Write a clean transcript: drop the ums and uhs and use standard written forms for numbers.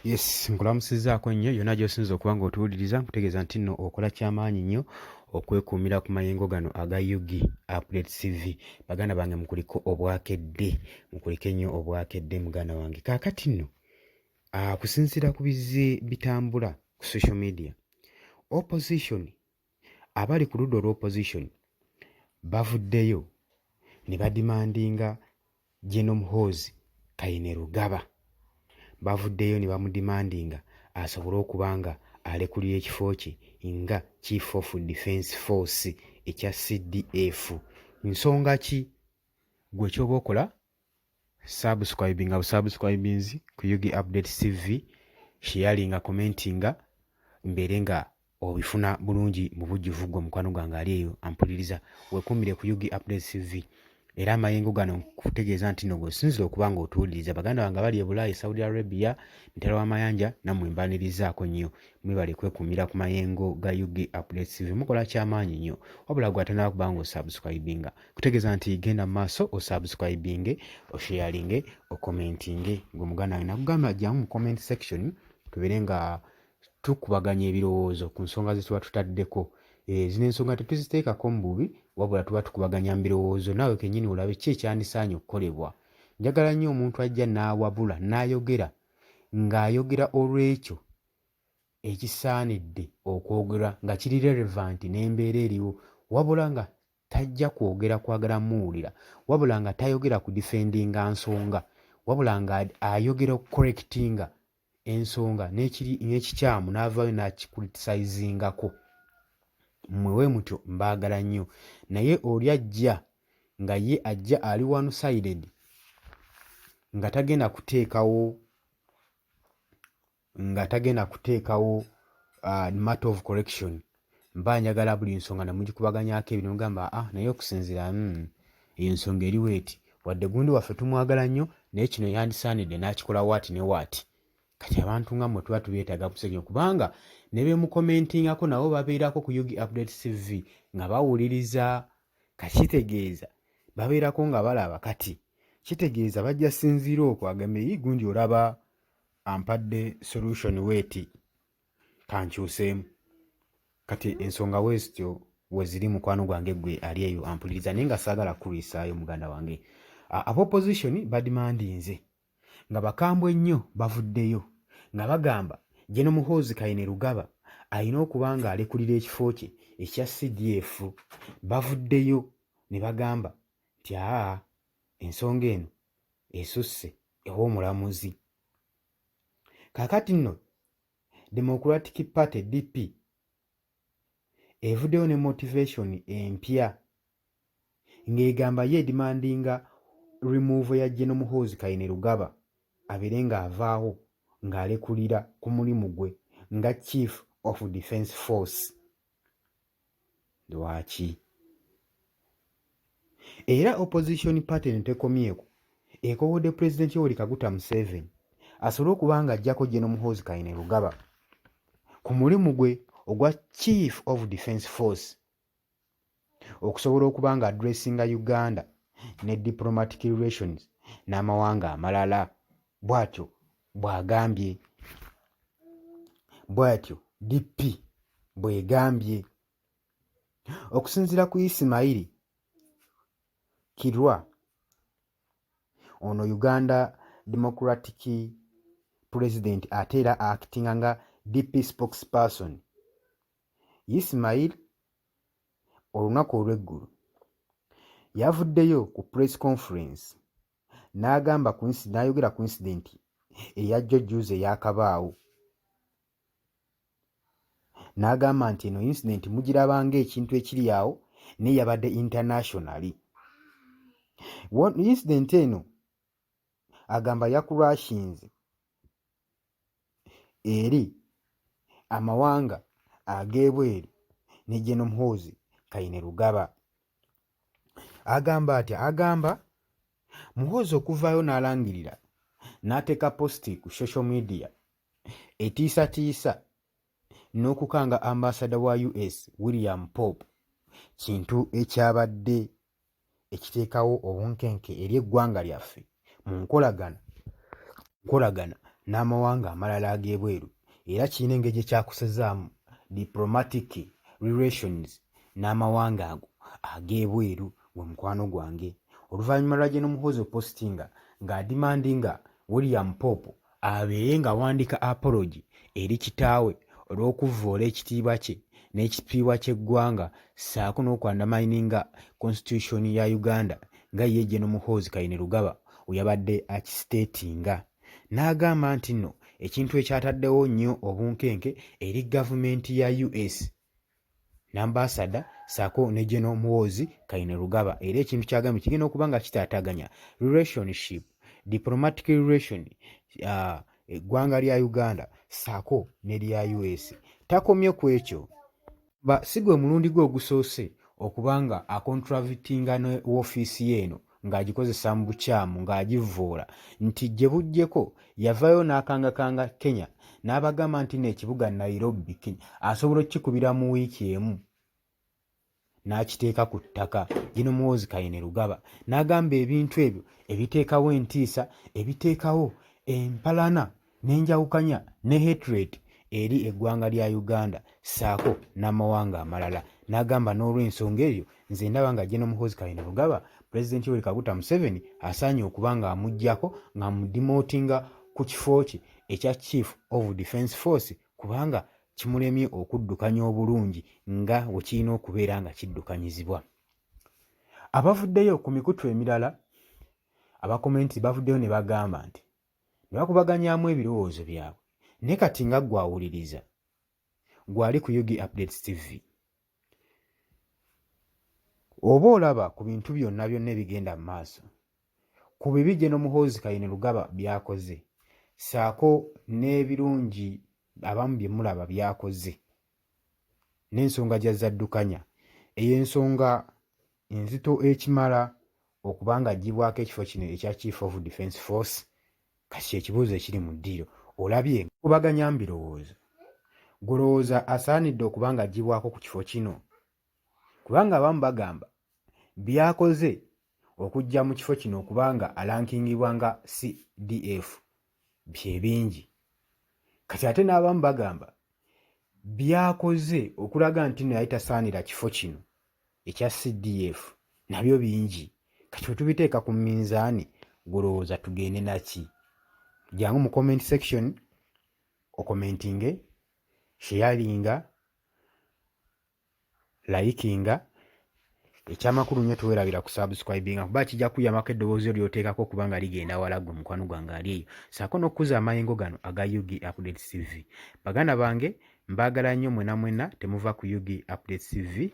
Yes, nkulamusizaako nnyo yonna gy'osinza okuba ng'otuwuliriza nkutegeeza nti nno okola kyamaanyi nnyo okwekuumira ku mayengo gano aga Yugi Update TV. Baganda bange mukuliko obwakedde, mukuliko ennyo obwakedde muganda wange. Kaakati nno kusinziira ku bizze bitambula ku social media, opposition abali ku ludda olw'opposition bavuddeyo ne badimandinga General Muhoozi Kainerugaba. Bavuddeyo ne bamudimandinga asobole okuba nga alekulira ekifo kye nga Chief of Defence Force ekya CDF. Nsonga ki? Gwe ky'oba okola subscribinga busubscribings ku Yugi Update TV, sharinga, commentinga, mbeere nga obifuna bulungi mu bujjuvu gwe mukwano gwange ali eyo ampuliriza. Weekuumire ku Yugi Update TV. Era amayengo gano kutegeeza nti nno gwesinzira okuba ng'otuwuliriza. Baganda bange bali e Bulaaya, Saudi Arabia, ntera w'amayanja, nammwe mbanirizaako nnyo. Mwebale kwekuumira ku mayengo ga Yugi Update TV. Mukola kyamaanyi nnyo. Wabula gwe atanaba kuba ng'osubscribinga, kutegeeza nti genda mu maaso osubscribinge, osharinge, okomentinge. Gwe muganda wange nakugamba jjamu mu comment section tubeere nga tukubaganya ebirowoozo ku nsonga ze tuba tutaddeko. Zino ensonga tetuziteekako mu bubi, wabula tuba tukubaganya mu birowoozo, naawe kennyini olabe ki ekyandisaanye okukolebwa. Njagala nnyo omuntu ajja n'awabula n'ayogera ng'ayogera olw'ekyo ekisaanidde okwogera nga kiri relevant n'embeera eriwo, wabula nga tajja kwogera kwagala muwulira, wabula nga tayogera ku defendinga nsonga, wabula nga ayogera okucorrectinga ensonga n'ekikyamu n'avaayo n'akikritisizingako. Mwewe mutyo mbaagala nnyo. Naye oli ajja nga ye ajja ali one sided nga tagenda kuteekawo matter of correction, mba njagala buli nsonga ne mugikubaganyako ebintu mugamba naye okusinziira eyo ensonga eri weeti, wadde gundi waffe tumwagala nnyo naye kino yandisaanidde n'akikola waati ne waati. Kati abantu nga mmwe tuba tubyetaaga musegenya, kubanga ne beemukomentingako nabo babeerako ku Yugi Update TV nga bawuliriza. Kakitegeeza babeerako nga balaba, kati kitegeeza bajja sinziira okwo agambe gundi olaba ampadde solution weeti kankyuseemu. Kati ensonga weezityo we ziri mukwano gwange gwe ali eyo ampuliriza, naye nga saagala kulisaayo muganda wange. Ab'opposition badimandinze nga bakambwe nnyo bavuddeyo nga bagamba General Muhoozi Kainerugaba alina okuba nga alekulira ekifo kye ekya CDF. Bavuddeyo ne bagamba nti ensonga eno esusse ew'omulamuzi. Kaakati nno Democratic Party DP evuddeyo ne motivation empya ng'egamba ye demandinga remove ya General Muhoozi Kainerugaba abeere ng'avaawo ng'alekulira ku mulimu gwe nga Chief of Defence Force. Lwaki? Era opposition party netekomyeko ekowodde President Yoweri Kaguta Museveni asobole okuba nga ajjako General Muhoozi Kainerugaba ku mulimu gwe ogwa Chief of Defence Force okusobola okuba nga addressinga Uganda ne diplomatic relations n'amawanga amalala. Bw'atyo bw'agambye, bw'atyo DP bw'egambye. Okusinziira ku Ismail Kirwa, ono Uganda Democratic President ate era actinga nga DP spokesperson, Ismail olunaku olw'eggulu yavuddeyo ku press conference n'agamba n'ayogera ku incident eya jjojjuuzi eyakabaawo. N'agamba nti eno incident mugiraba ng'ekintu ekiri awo naye yabadde internationally. Incident eno agamba yakurashinze eri amawanga ag'ebweru ne General Muhoozi Kainerugaba. Agamba atya? Agamba Muhoozi okuvaayo n'alangirira n'ateeka positi ku social media etiisatiisa n'okukanga ambassador wa US William Pope, kintu ekyabadde ekiteekawo obunkenke eri eggwanga lyaffe mu nkolagana n'amawanga amalala ag'ebweru era kirina engeri gye kyakusazaamu diplomatic relations n'amawanga ago ag'ebweru gwe mukwano gwange. Oluvannyuma lwa General Muhoozi opostinga ng'adimandinga William Pope abeere ng'awandiika apology eri kitaawe olw'okuvvoola ekitiibwa kye n'ekitiibwa ky'eggwanga ssaako n'okwandamayininga constitution ya Uganda nga ye General Muhoozi Kainerugaba we yabadde akisiteetinga. N'agamba nti nno ekintu ekyataddewo nnyo obunkenke eri gavumenti ya US n'ambasada ssaako ne General Muhoozi Kainerugaba era ekintu kyagambye kigenda okuba nga kitaataganya relationship diplomatic relation eggwanga lya Uganda ssaako n'erya US. Takomye ku ekyo, si gwe mulundi gwe ogusoose okubanga akontravitinga ne woofiisi yeeno ng'agikozesa mu bukyamu ng'agivvoola nti gye buggyeko yavaayo n'akangakanga Kenya n'abagamba nti n'ekibuga Nairobi Kenya asobola okukikubira mu wiiki emu n'akiteeka ku ttaka. Gino Muhoozi Kainerugaba n'agamba ebintu ebyo ebiteekawo entiisa, ebiteekawo empalana n'enjawukanya ne hatred eri eggwanga lya Uganda ssaako n'amawanga amalala. N'agamba n'olw'ensonga eyo nze ndaba nga General Muhoozi Kainerugaba Pulezidenti Yoweri Kaguta Museveni asaanye okuba ng'amuggyako ng'amudimootinga ku kifo kye ekya Chief of Defence Force kubanga kimulemye okuddukanya obulungi nga bwe kirina okubeera nga kiddukanyizibwa. Abavuddeyo ku mikutu emirala abakomenti bavuddeyo ne bagamba nti ne bakubaganyaamu ebirowoozo byabwe naye kati nga gwawuliriza gwali ku Yugi Updates TV oba olaba ku bintu byonna ebigenda mu maaso ku bibi General Muhoozi Kainerugaba by'akoze ssaako n'ebirungi abamu bye mulaba by'akoze n'ensonga gy'azaddukanya ey'ensonga enzito ekimala okuba nga aggyibwako ekifo kino ekya Chief of Defence Force. Kati ekibuuzo ekiri mu ddiiro olabye kubaganya mbirowoozo gulowooza asaanidde okuba nga aggyibwako ku kifo kino kubanga abamu bagamba by'akoze okujja mu kifo kino okubanga alankingibwa nga CDF bye bingi, kati ate n'abamu bagamba by'akoze okulaga nti naye tasaanira kifo kino ekya CDF nabyo bingi. Kati bwe tubiteeka ku minzaani gulowooza tugende naki? Jangu mu comment section okomentinge, sharinga, likinga. Ekyamakulu nnyo tuwerabira ku subscribinga kuba kijja kuyamako eddoboozi ly'oteekako kubanga ligenda wala gwe mukwano gwange ali eyo ssaako n'okukuza amayengo gano aga Yugi Updates TV. Baganda bange mbaagala nnyo mwena mwena temuva ku Yugi Updates TV.